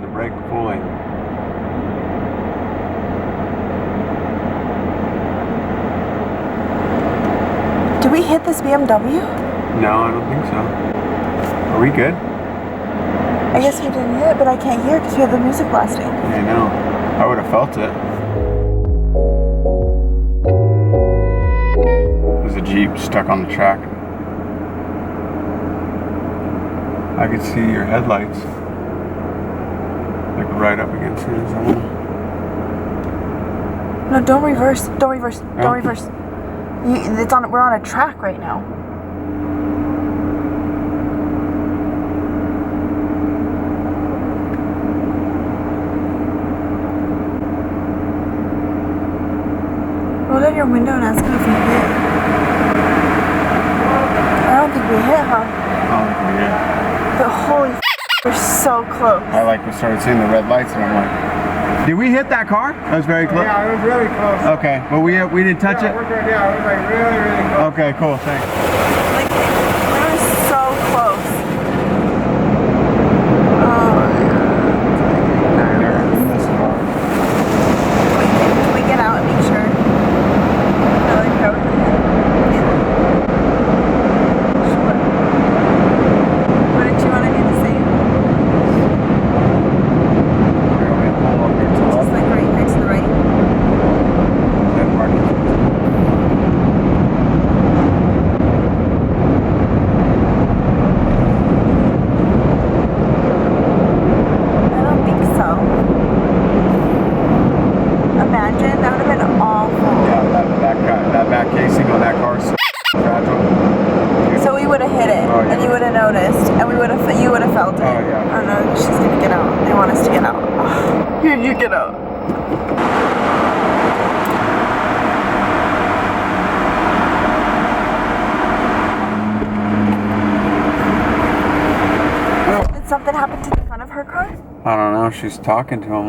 to brake fully. Did we hit this BMW? No, I don't think so. Are we good? I guess we didn't hit it, but I can't hear because we have the music blasting. I know. I would have felt it. There's a Jeep stuck on the track. I could see your headlights. Like right up against it. No, don't reverse. Don't reverse. No. Don't reverse. We're on a track right now. Roll down your window and ask him if he hit. I don't think we hit, huh? I don't think we did. But holy we're so close. I started seeing the red lights and I'm like, did we hit that car? That was very close. Yeah, it was really close. Okay, but we didn't touch it? Yeah, it was like really, really close. Okay, cool, thanks. Like, we were so close. Oh my god. Can we get out and make sure? Really proud of it. Sure. Wouldn't you want to do the same? Just like right next to the right. I don't think so. Imagine, that would have been awful. Yeah, that back casing on that car is so fragile. So we would have hit it, Oh, yeah. and you would have noticed, and you would have felt it. Oh, yeah. Oh no, she's gonna get out. They want us to get out. Here, you get out. Did something happen to the front of her car? I don't know, she's talking to him.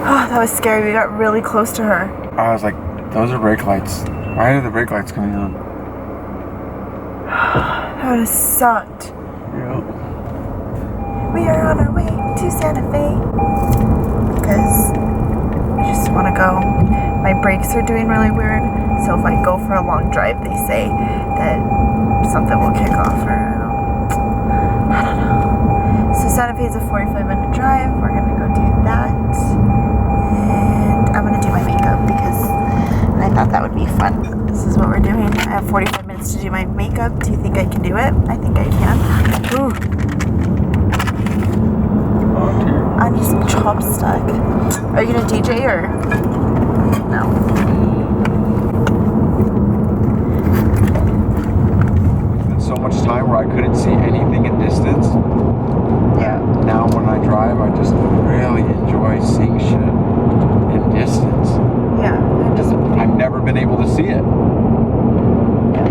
Oh, that was scary. We got really close to her. I was like, those are brake lights. Why are the brake lights coming on? That would have sucked. Yeah. We are on our way to Santa Fe because we just want to go. My brakes are doing really weird, so if I go for a long drive, they say that something will kick off, or I don't know. So Santa Fe is a 45-minute drive. We're gonna go do that, and I'm gonna do my makeup because I thought that would be fun. This is what we're doing. I have 45 minutes to do my makeup. Do you think I can do it? I think I can. Ooh. I need some chopstick. Are you gonna DJ or no? So much time where I couldn't see anything in distance. Yeah. Now when I drive, I just really enjoy seeing shit in distance. Yeah. I've never been able to see it. Yeah.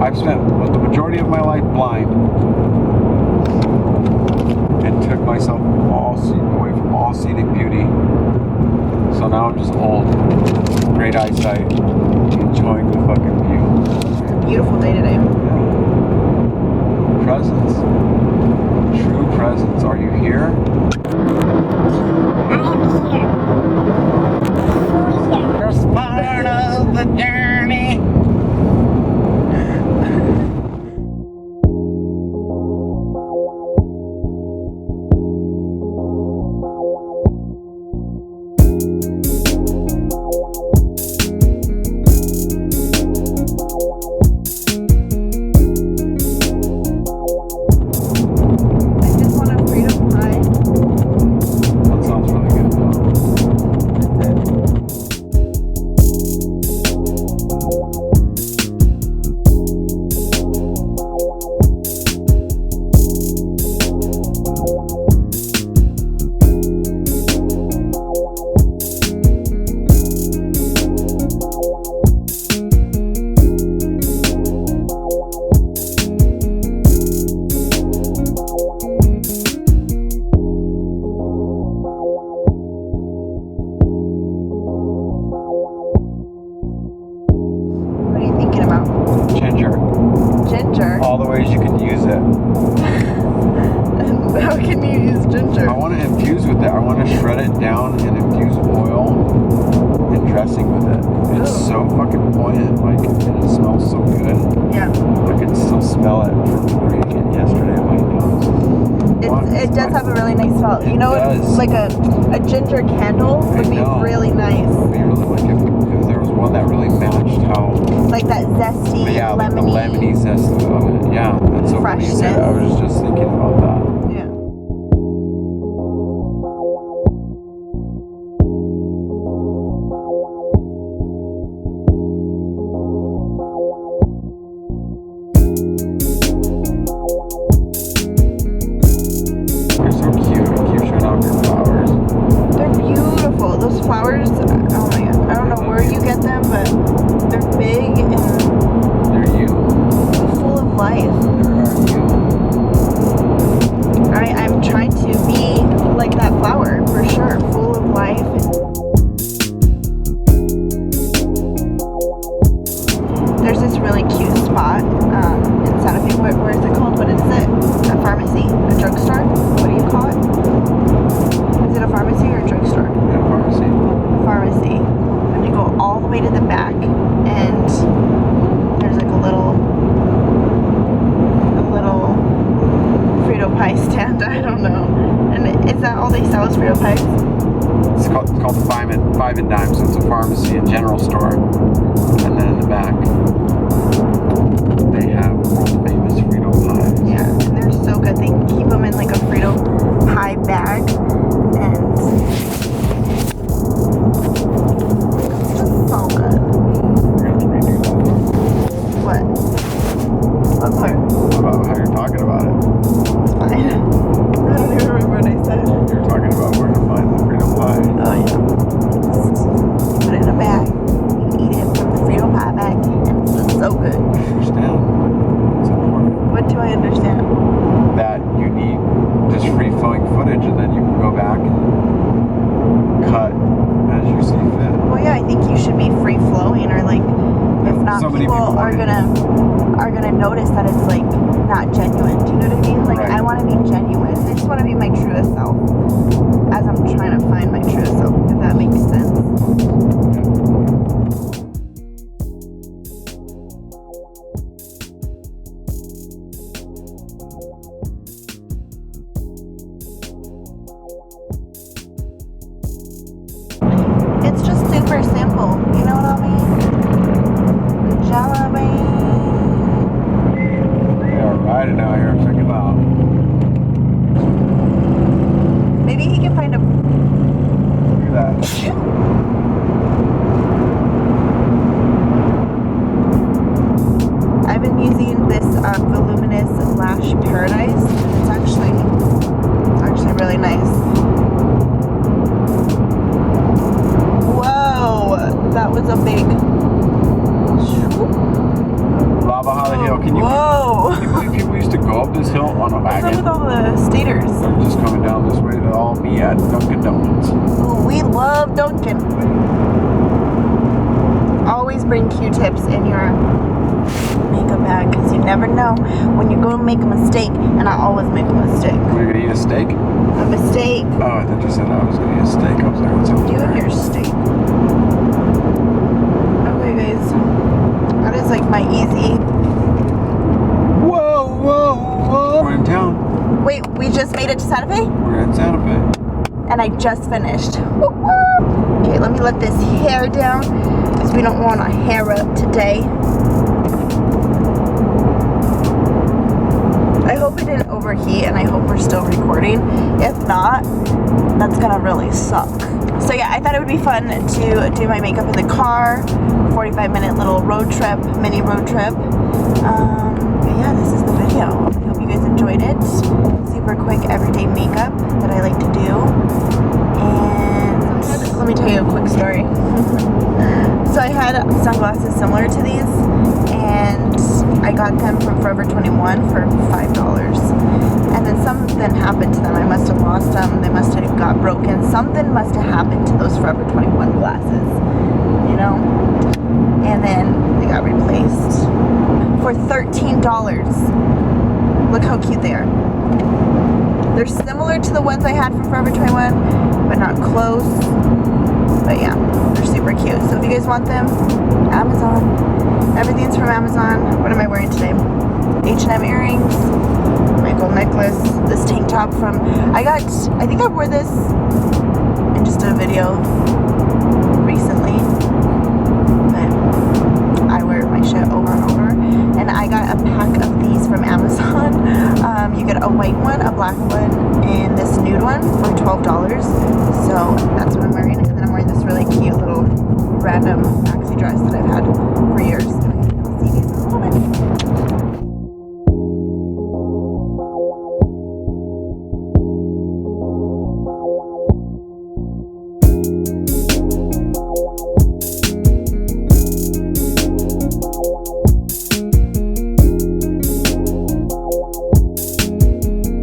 I've spent the majority of my life blind and took myself away from all scenic beauty. So now I'm just old, great eyesight, enjoying the fucking view. Beautiful day today. Presence. True presence. Are you here? You're part of the journey. That sounds really good though. nice. It does have a really nice smell. You It know, does. like a ginger candle would be know. really nice. It would be really like if there was one that really matched how. Like that zesty, Yeah, like the lemony. lemony zest of it. Yeah, that's so funny you said. I was just thinking about that. Yeah. You're so cute. Keep showing off your flowers. They're beautiful. Those flowers, oh my god. I don't know where you get them, but they're big and They're you. full of life. They're you. I'm trying to be like that flower for sure, full of life. There's this really cute spot in Santa Fe. Where is it called? What is it? A pharmacy? A drugstore? What do you call it? Is it a pharmacy or a drugstore? Yeah, pharmacy. Pharmacy. And you go all the way to the back, and there's like a little Frito pie stand. I don't know. And is that all they sell is Frito pies? It's called the Five and Dime, so it's a pharmacy and general store. And then in the back, they have world famous Frito pies. Yeah, and they're so good. They keep them in like a Frito pie bag, and it's just so good. We're gonna have to redo that. What? What part? About how you're talking about it. It's fine. I don't even remember what I said. You're talking about where to find the Frito pie. Oh yeah. Just put it in a bag. You eat it from the Frito pie bag, and it's just so good. I understand. It's important. What do I understand? That you need just free flowing footage, and then you can go back and cut as you see fit. Well, yeah, I think you should be free flowing, or like, if not, So many people people are want it. gonna notice that it's like not genuine. Do you know what I mean? Like, Right. I want to be genuine. I just want to be my truest self, as I'm trying to find my truest self. If that makes sense. It's just super simple. You know what I mean? Jello bean. We are riding out here. Check it out. Maybe he can find a. Look at that. I've been using this voluminous lash paradise. It's actually really nice. Whoa, that was a big. Lava Holly Hill. Can you Whoa! believe people used to go up this hill on a What's up wagon? with all the staters? They're just coming down this way to all be at Dunkin' Donuts. Ooh, we love Dunkin'. Always bring Q-tips in your makeup bag, because you never know when you're going to make a mistake, and I always make a mistake. We're gonna eat a steak? A mistake. Oh, I thought you said I was gonna eat a steak. I was like, what's up? You and your steak. Okay, guys. That is like my easy. Whoa, whoa, whoa! We're in town. Wait, we just made it to Santa Fe? We're in Santa Fe. And I just finished. Woo-hoo. Okay, let me let this hair down, because we don't want our hair up today. I hope it didn't overheat, and I hope we're still recording. If not, that's gonna really suck. So yeah, I thought it would be fun to do my makeup in the car, 45-minute little road trip, mini road trip. But yeah, this is the video. I hope you guys enjoyed it. Super quick everyday makeup that I like to do. And let me tell you a quick story. So I had sunglasses similar to these, and I got them from Forever 21 for $5. And then something happened to them. I must have lost them. They must have got broken. Something must have happened to those Forever 21 glasses, you know? And then they got replaced for $13. Look how cute they are. They're similar to the ones I had from Forever 21, but not close. But yeah, they're super cute. So if you guys want them, Amazon. Everything's from Amazon. What am I wearing today? H&M earrings, my gold necklace, this tank top from, I think I wore this in just a video recently, but I wear my shit over and over. And I got a pack of these from Amazon. You get a white one, a black one, and this nude one for $12. So that's what I'm wearing. And then I'm wearing this really cute little random maxi dress that I've had for years.